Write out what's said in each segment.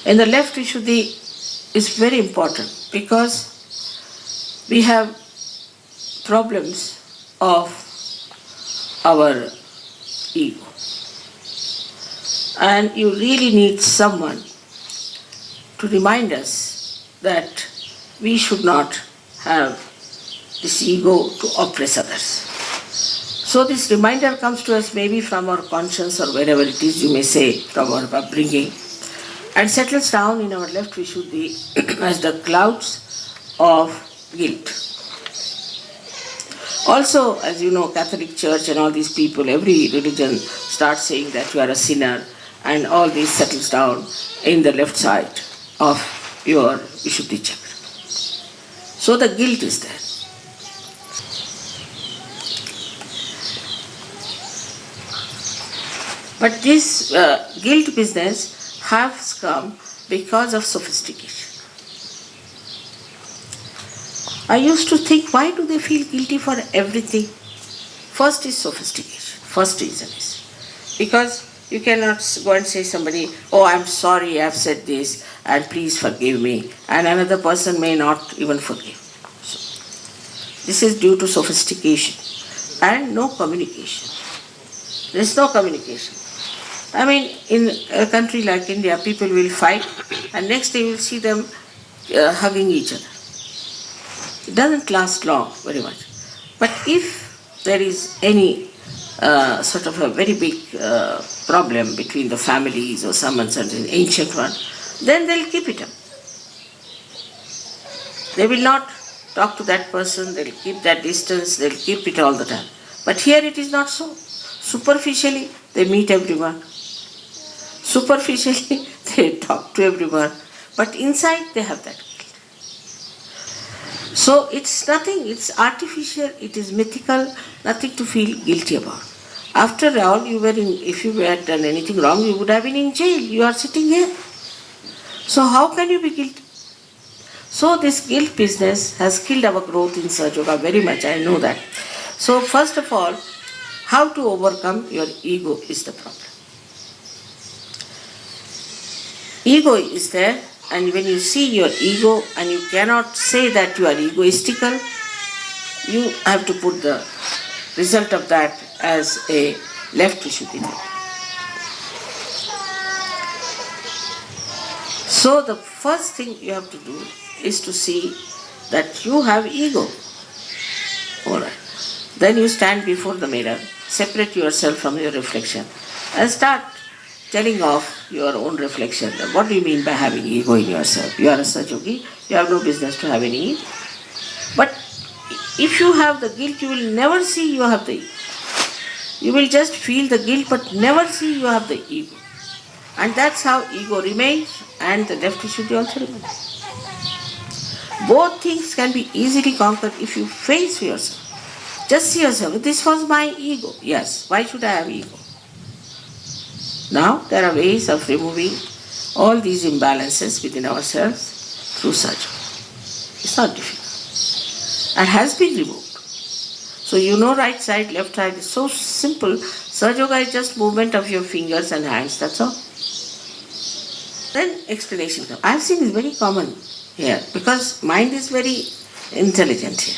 In the left Vishuddhi is very important because we have problems of our ego. And you really need someone to remind us that we should not have this ego to oppress others. So this reminder comes to us maybe from our conscience or wherever it is, you may say, from our upbringing, and settles down in our left Vishuddhi as the clouds of guilt. Also, as you know, Catholic Church and all these people, every religion starts saying that you are a sinner, and all this settles down in the left side of your Vishuddhi chakra. So the guilt is there. But this guilt business has come because of sophistication. I used to think, why do they feel guilty for everything? First is sophistication. First reason is because you cannot go and say somebody, oh, I'm sorry, I've said this, and please forgive me, and another person may not even forgive. So, this is due to sophistication and no communication. There is no communication. I mean, in a country like India, people will fight, and next day you will see them hugging each other. It doesn't last long, very much. But if there is any sort of a very big problem between the families or some uncertain ancient one, then they'll keep it up. They will not talk to that person, they'll keep that distance, they'll keep it all the time. But here it is not so. Superficially, they meet everyone. Superficially, they talk to everyone. But inside, they have that guilt. So it's nothing, it's artificial, it is mythical, nothing to feel guilty about. After all, if you had done anything wrong, you would have been in jail. You are sitting here. So how can you be guilty? So this guilt business has killed our growth in Sahaja Yoga very much, I know that. So first of all, how to overcome your ego is the problem. Ego is there, and when you see your ego and you cannot say that you are egoistical, you have to put the result of that as a left Vishuddhi. So the first thing you have to do is to see that you have ego. Alright. Then you stand before the mirror, separate yourself from your reflection, and start telling off your own reflection. What do you mean by having ego in yourself? You are a Sahaja Yogi, you have no business to have any ego. But if you have the guilt, you will never see you have the ego. You will just feel the guilt but never see you have the ego. And that's how ego remains and the left Vishuddhi also remains. Both things can be easily conquered if you face yourself. Just see yourself, this was my ego. Yes, why should I have ego? Now there are ways of removing all these imbalances within ourselves through Sahaja. It's not difficult. And has been removed. So you know right side, left side is so simple. Sahaja Yoga is just movement of your fingers and hands, that's all. Then explanation comes. I have seen it's very common here because mind is very intelligent here.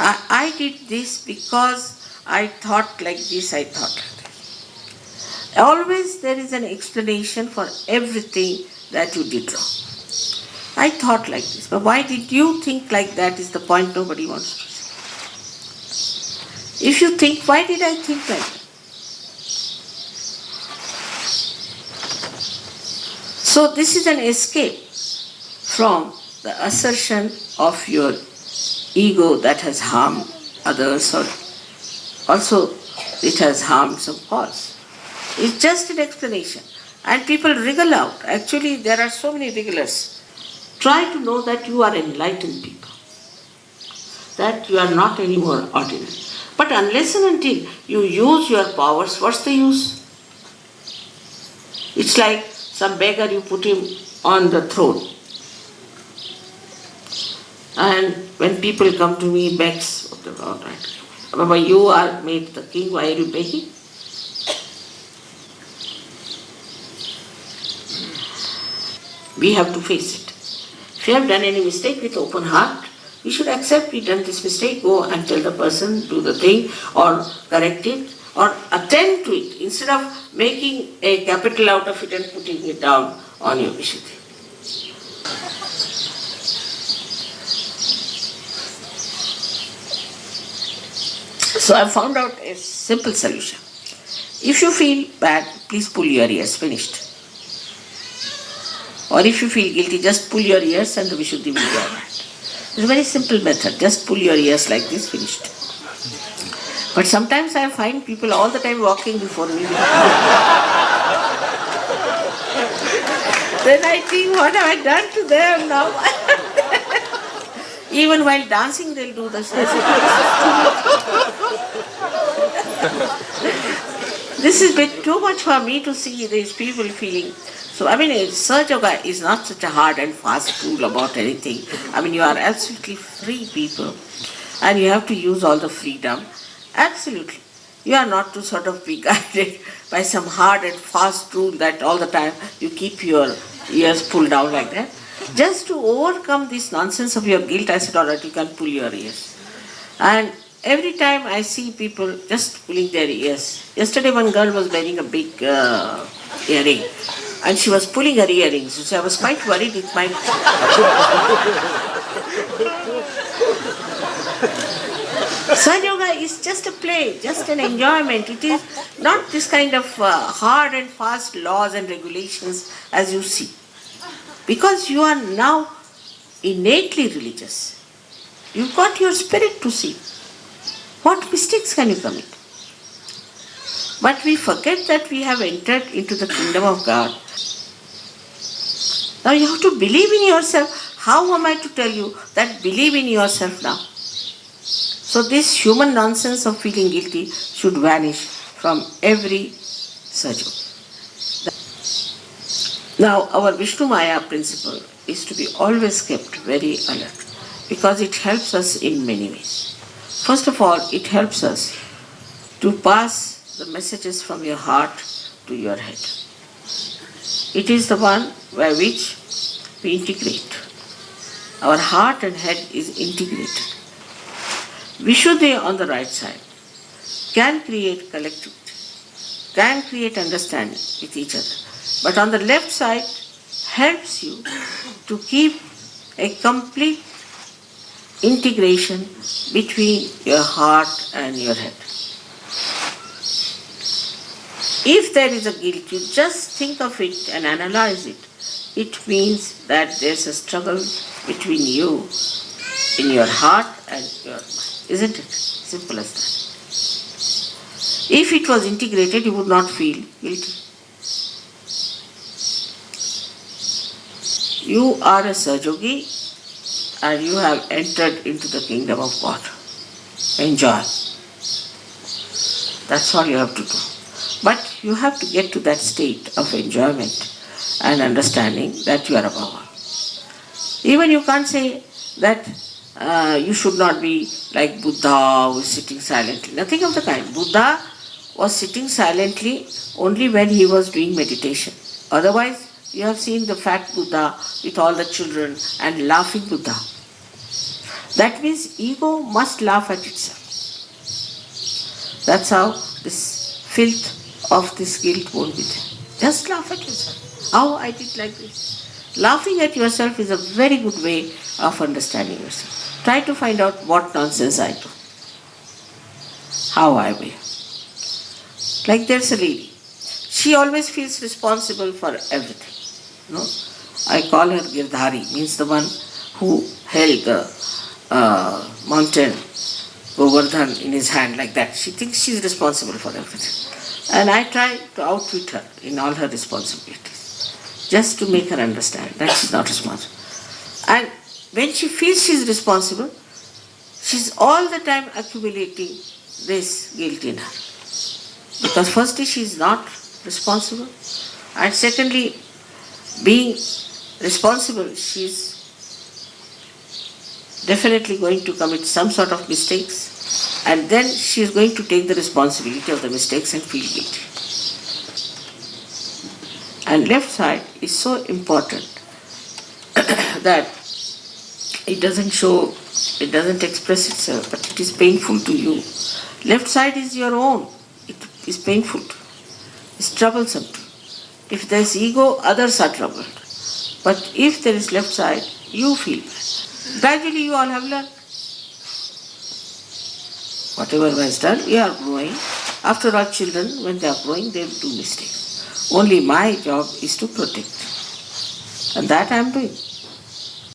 I did this because I thought like this, I thought like that. Always there is an explanation for everything that you did wrong. I thought like this, but why did you think like that is the point nobody wants to say. If you think, why did I think like that? So this is an escape from the assertion of your ego that has harmed others, or also it has harmed some cause. It's just an explanation. And people wriggle out. Actually, there are so many wrigglers. Try to know that you are enlightened people. That you are not anymore ordinary. But unless and until you use your powers, what's the use? It's like some beggar, you put him on the throne. And when people come to me, begs, all right, Baba, you are made the king, why are you begging? We have to face it. If you have done any mistake, with open heart, we should accept we done this mistake, go and tell the person, do the thing, or correct it, or attend to it, instead of making a capital out of it and putting it down on your Vishuddhi. So I found out a simple solution. If you feel bad, please pull your ears, finished. Or if you feel guilty, just pull your ears and the Vishuddhi will be alright. It's a very simple method, just pull your ears like this, finished. But sometimes I find people all the time walking before me. Then I think, what have I done to them now? Even while dancing, they'll do the same. This is a bit too much for me to see these people feeling. So, Sahaja Yoga is not such a hard and fast rule about anything. You are absolutely free people and you have to use all the freedom. Absolutely. You are not to sort of be guided by some hard and fast rule that all the time you keep your ears pulled down like that. Just to overcome this nonsense of your guilt, I said, all right, you can pull your ears. And every time I see people just pulling their ears. Yesterday one girl was wearing a big earring and she was pulling her earrings. So I was quite worried it might... Sahaja Yoga is just a play, just an enjoyment. It is not this kind of hard and fast laws and regulations as you see. Because you are now innately religious. You've got your spirit to see. What mistakes can you commit? But we forget that we have entered into the kingdom of God. Now you have to believe in yourself. How am I to tell you that believe in yourself now? So this human nonsense of feeling guilty should vanish from every Sahaja. Now our Vishnumaya principle is to be always kept very alert because it helps us in many ways. First of all, it helps us to pass the messages from your heart to your head. It is the one by which we integrate. Our heart and head is integrated. Vishuddhi on the right side can create collectivity, can create understanding with each other. But on the left side helps you to keep a complete integration between your heart and your head. If there is a guilt, you just think of it and analyze it. It means that there's a struggle between you in your heart and your mind. Isn't it? Simple as that. If it was integrated, you would not feel guilty. You are a Sahajogi and you have entered into the kingdom of God. Enjoy. That's all you have to do. But you have to get to that state of enjoyment and understanding that you are above all. Even you can't say that you should not be like Buddha who is sitting silently. Nothing of the kind. Buddha was sitting silently only when he was doing meditation. Otherwise, you have seen the fat Buddha with all the children and laughing Buddha. That means ego must laugh at itself. That's how this filth of this guilt won't be there. Just laugh at yourself. How I did like this. Laughing at yourself is a very good way of understanding yourself. Try to find out what nonsense I do. How I will. Like there's a lady. She always feels responsible for everything. No? I call her Girdhari, means the one who held the mountain Govardhan in his hand like that. She thinks she's responsible for everything. And I try to outwit her in all her responsibilities, just to make her understand that she's not responsible. And when she feels she's responsible, she's all the time accumulating this guilt in her. Because firstly, she's not responsible. And secondly, being responsible, she's definitely going to commit some sort of mistakes. And then she is going to take the responsibility of the mistakes and feel guilty. And left side is so important that it doesn't show, it doesn't express itself, but it is painful to you. Left side is your own. It is painful to you. It's troublesome to you. If there is ego, others are troubled. But if there is left side, you feel bad. Gradually you all have learned. Whatever was done, we are growing. After all, children, when they are growing, they will do mistakes. Only my job is to protect. And that I am doing.